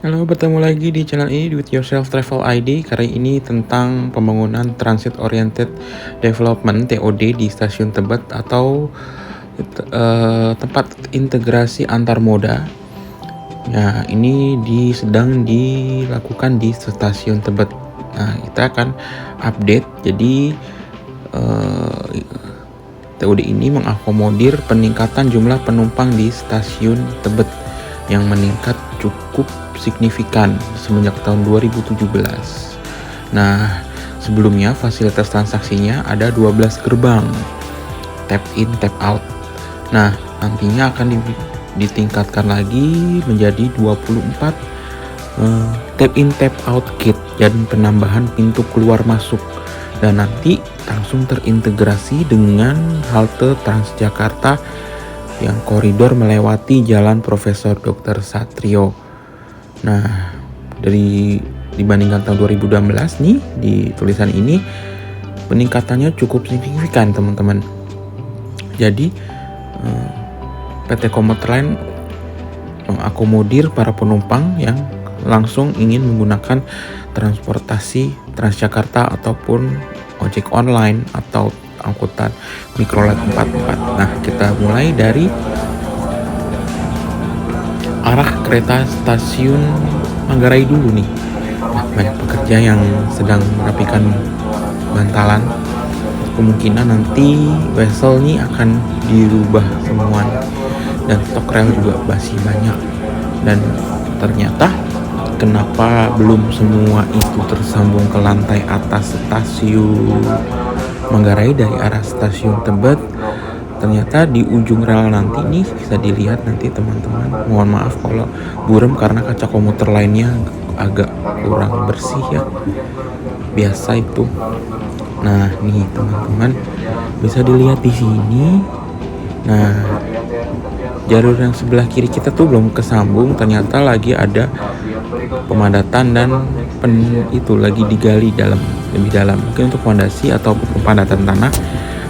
Halo, bertemu lagi di channel ini Do It Yourself Travel ID. Kali ini tentang pembangunan Transit Oriented Development (TOD) di Stasiun Tebet atau tempat integrasi antar moda. Nah, ini sedang dilakukan di Stasiun Tebet. Nah, kita akan update. Jadi TOD ini mengakomodir peningkatan jumlah penumpang di Stasiun Tebet yang meningkat cukup signifikan semenjak tahun 2017. Nah, sebelumnya fasilitas transaksinya ada 12 gerbang, tap in, tap out. Nah, nantinya akan ditingkatkan lagi menjadi 24 tap in, tap out gate dan penambahan pintu keluar masuk. Dan nanti langsung terintegrasi dengan halte Transjakarta yang koridor melewati Jalan Profesor Dr. Satrio. Nah, dibandingkan tahun 2016 nih di tulisan ini peningkatannya cukup signifikan, teman-teman. Jadi PT Komuter Line mengakomodir para penumpang yang langsung ingin menggunakan transportasi Transjakarta ataupun ojek online atau angkutan Mikrolet 44. Nah, kita mulai dari arah kereta stasiun Manggarai dulu nih. Nah, banyak pekerja yang sedang merapikan bantalan. Kemungkinan nanti wesel nih akan dirubah semua dan stok rel juga masih banyak. Dan ternyata kenapa belum semua itu tersambung ke lantai atas stasiun Manggarai dari arah stasiun Tebet? Ternyata di ujung rel nanti nih bisa dilihat nanti, teman-teman. Mohon maaf kalau buram karena kaca komuter lainnya agak kurang bersih ya. Biasa itu. Nah, nih teman-teman bisa dilihat di sini. Nah, jalur yang sebelah kiri kita tuh belum kesambung, ternyata lagi ada pemadatan dan itu lagi digali lebih dalam. Mungkin untuk fondasi atau pemadatan tanah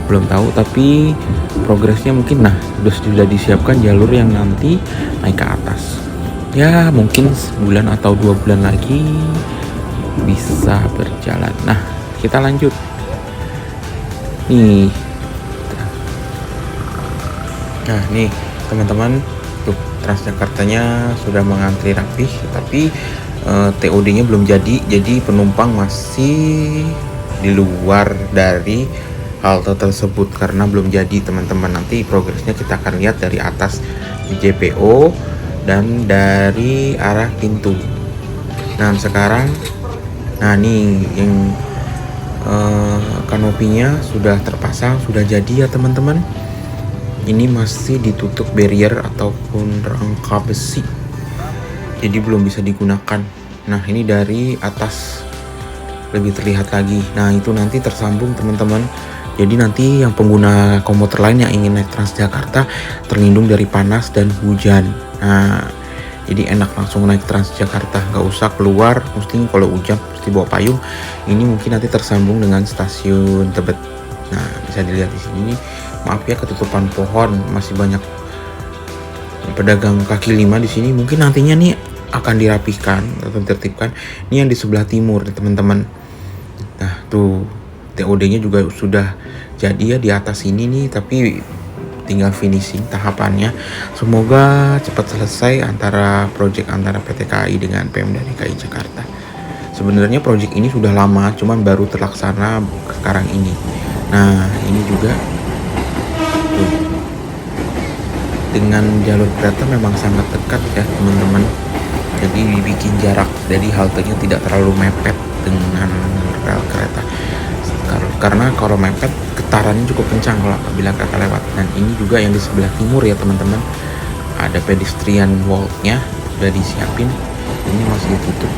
belum tahu, tapi progresnya mungkin sudah disiapkan jalur yang nanti naik ke atas. Ya, mungkin sebulan atau 2 bulan lagi bisa berjalan. Nah, kita lanjut. Nih. Nah, nih teman-teman, tuh Transjakartanya sudah mengantri rapih, tapi TOD-nya belum jadi penumpang masih di luar dari halte tersebut karena belum jadi, teman-teman. Nanti progresnya kita akan lihat dari atas di JPO dan dari arah pintu. Nah, sekarang nih yang kanopinya sudah terpasang, sudah jadi ya, teman-teman. Ini masih ditutup barrier ataupun rangka besi, jadi belum bisa digunakan. Nah, ini dari atas lebih terlihat lagi. Nah, itu nanti tersambung, teman-teman. Jadi nanti yang pengguna komuter lain yang ingin naik Transjakarta terlindung dari panas dan hujan. Nah, jadi enak langsung naik Transjakarta, nggak usah keluar mesti kalau hujan mesti bawa payung. Ini mungkin nanti tersambung dengan stasiun Tebet. Nah, bisa dilihat di sini. Maaf ya ketutupan pohon, masih banyak pedagang kaki lima di sini. Mungkin nantinya nih akan dirapihkan atau ditertibkan. Ini yang di sebelah timur nih, teman-teman. Nah, tuh TOD-nya juga sudah jadi ya di atas ini nih, tapi tinggal finishing tahapannya. Semoga cepat selesai project antara PT KAI dengan Pemda DKI Jakarta. Sebenarnya project ini sudah lama, cuman baru terlaksana sekarang ini. Nah, ini juga tuh, dengan jalur kereta memang sangat dekat ya, teman-teman. Jadi dibikin jarak, jadi haltenya tidak terlalu mepet dengan rel kereta. Karena kalau mepet getarannya cukup kencang kalau apabila kereta lewat. Dan ini juga yang di sebelah timur ya, teman-teman. Ada pedestrian wall-nya sudah disiapin. Ini masih ditutup,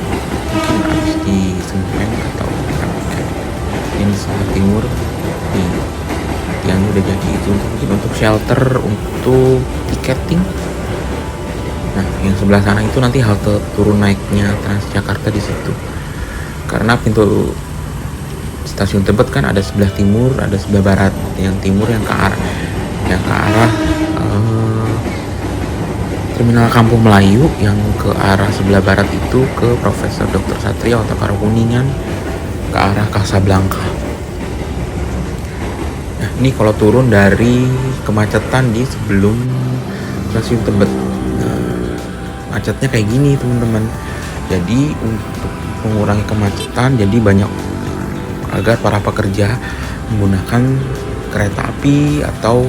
mungkin habis disemen atau dirapikan. Yang di sebelah timur nih yang udah jadi itu untuk shelter, untuk tiketing. Nah, yang sebelah sana itu nanti halte turun naiknya Transjakarta di situ. Karena pintu stasiun Tebet kan ada sebelah timur, ada sebelah barat. Yang timur yang ke arah Terminal Kampung Melayu yang ke arah sebelah barat itu ke Profesor Dr. Satrio atau ke arah Kuningan, ke arah Kasablanka. Nah, ini kalau turun dari kemacetan di sebelum stasiun Tebet. Nah, macetnya kayak gini teman-teman. Jadi untuk mengurangi kemacetan, jadi banyak agar para pekerja menggunakan kereta api atau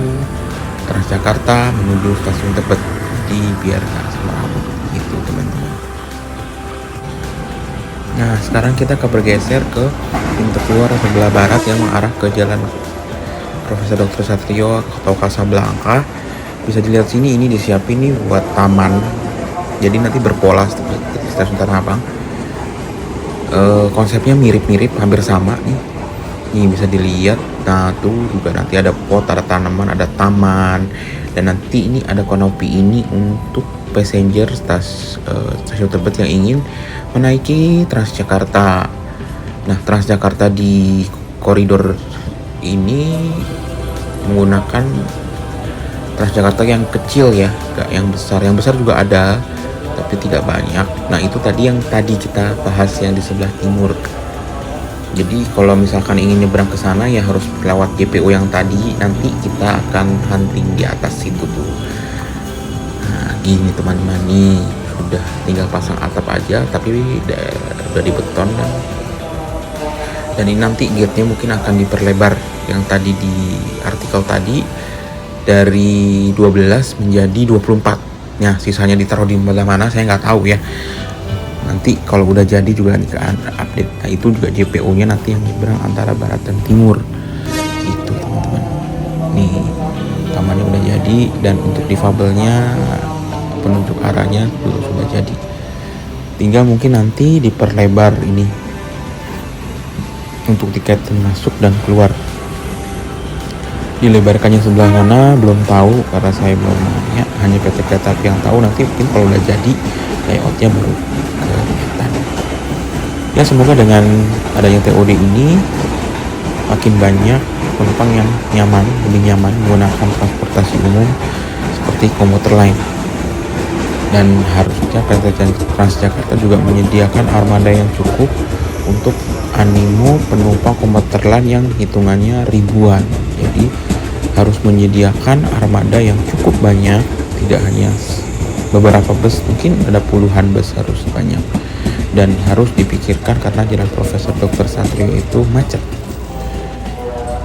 Transjakarta menuju stasiun Tebet, jadi biar nggak semrawut gitu teman-teman. Nah sekarang kita bergeser ke pintu keluar sebelah barat yang mengarah ke jalan Profesor Dr. Satrio atau Kasablanka. Bisa dilihat sini, ini disiapin nih buat taman, jadi nanti berpola seperti stasiun Tanah Abang. Konsepnya mirip-mirip, hampir sama nih. Ini bisa dilihat. Nah tuh juga nanti ada pot, ada tanaman, ada taman, dan nanti ini ada kanopi ini untuk passenger stasiun Tebet yang ingin menaiki Transjakarta. Nah Transjakarta di koridor ini menggunakan Transjakarta yang kecil ya, gak yang besar. Yang besar juga ada, tapi tidak banyak. Nah itu tadi yang tadi kita bahas yang di sebelah timur. Jadi kalau misalkan ingin nyebrang ke sana ya harus lewat JPO yang tadi. Nanti kita akan hunting di atas situ tuh. Nah gini teman-teman, nih sudah tinggal pasang atap aja, tapi udah dibeton dan ini nanti gate-nya mungkin akan diperlebar yang tadi di artikel tadi dari 12 menjadi 24. Nah sisanya ditaruh di mana saya nggak tahu ya. Nanti kalau udah jadi juga akan update. Nah itu juga JPO-nya nanti yang nyebrang antara barat dan timur gitu teman-teman. Nih tamannya udah jadi, dan untuk difabelnya penunjuk arahnya juga sudah jadi. Tinggal mungkin nanti diperlebar ini untuk tiket masuk dan keluar. Dilebarkannya sebelah mana belum tahu karena saya belum nanya, hanya PT Kereta Api yang tahu. Nanti mungkin kalau udah jadi layoutnya baru kelihatan. Ya semoga dengan adanya TOD ini makin banyak penumpang yang lebih nyaman menggunakan transportasi umum seperti komuter lain. Dan harusnya PT Transjakarta juga menyediakan armada yang cukup untuk animo penumpang komuter lain yang hitungannya ribuan. Jadi harus menyediakan armada yang cukup banyak, tidak hanya beberapa bus, mungkin ada puluhan bus harus banyak. Dan harus dipikirkan karena jalan Profesor Dr. Satrio itu macet.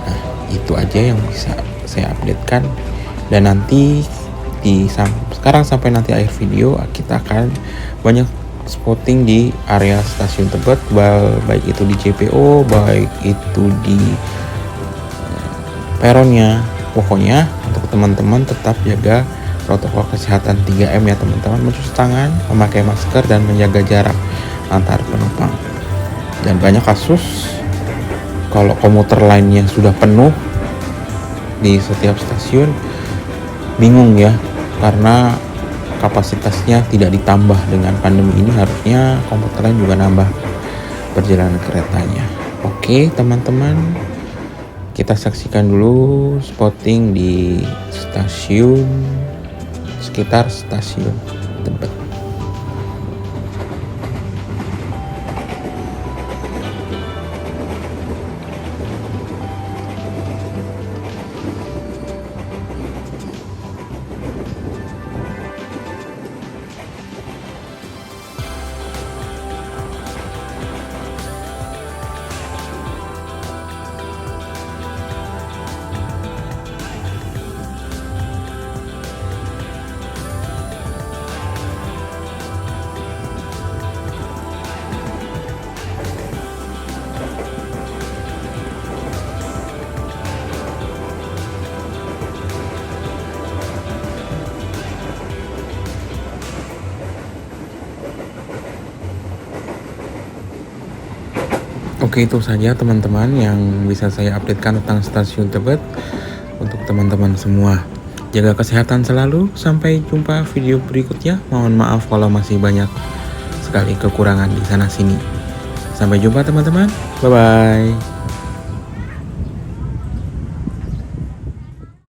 Nah itu aja yang bisa saya updatekan, dan nanti sekarang sampai nanti akhir video kita akan banyak spotting di area stasiun Tebet, baik itu di JPO, baik itu di peronnya. Pokoknya untuk teman-teman tetap jaga protokol kesehatan 3M ya teman-teman, mencuci tangan, memakai masker, dan menjaga jarak antar penumpang. Dan banyak kasus kalau komuter lainnya sudah penuh di setiap stasiun, bingung ya, karena kapasitasnya tidak ditambah. Dengan pandemi ini harusnya komuter lain juga nambah perjalanan keretanya. Oke teman-teman, kita saksikan dulu spotting di sekitar stasiun Tebet. Oke, itu saja teman-teman yang bisa saya updatekan tentang stasiun Tebet untuk teman-teman semua. Jaga kesehatan selalu, sampai jumpa video berikutnya. Mohon maaf kalau masih banyak sekali kekurangan di sana sini. Sampai jumpa teman-teman, bye-bye.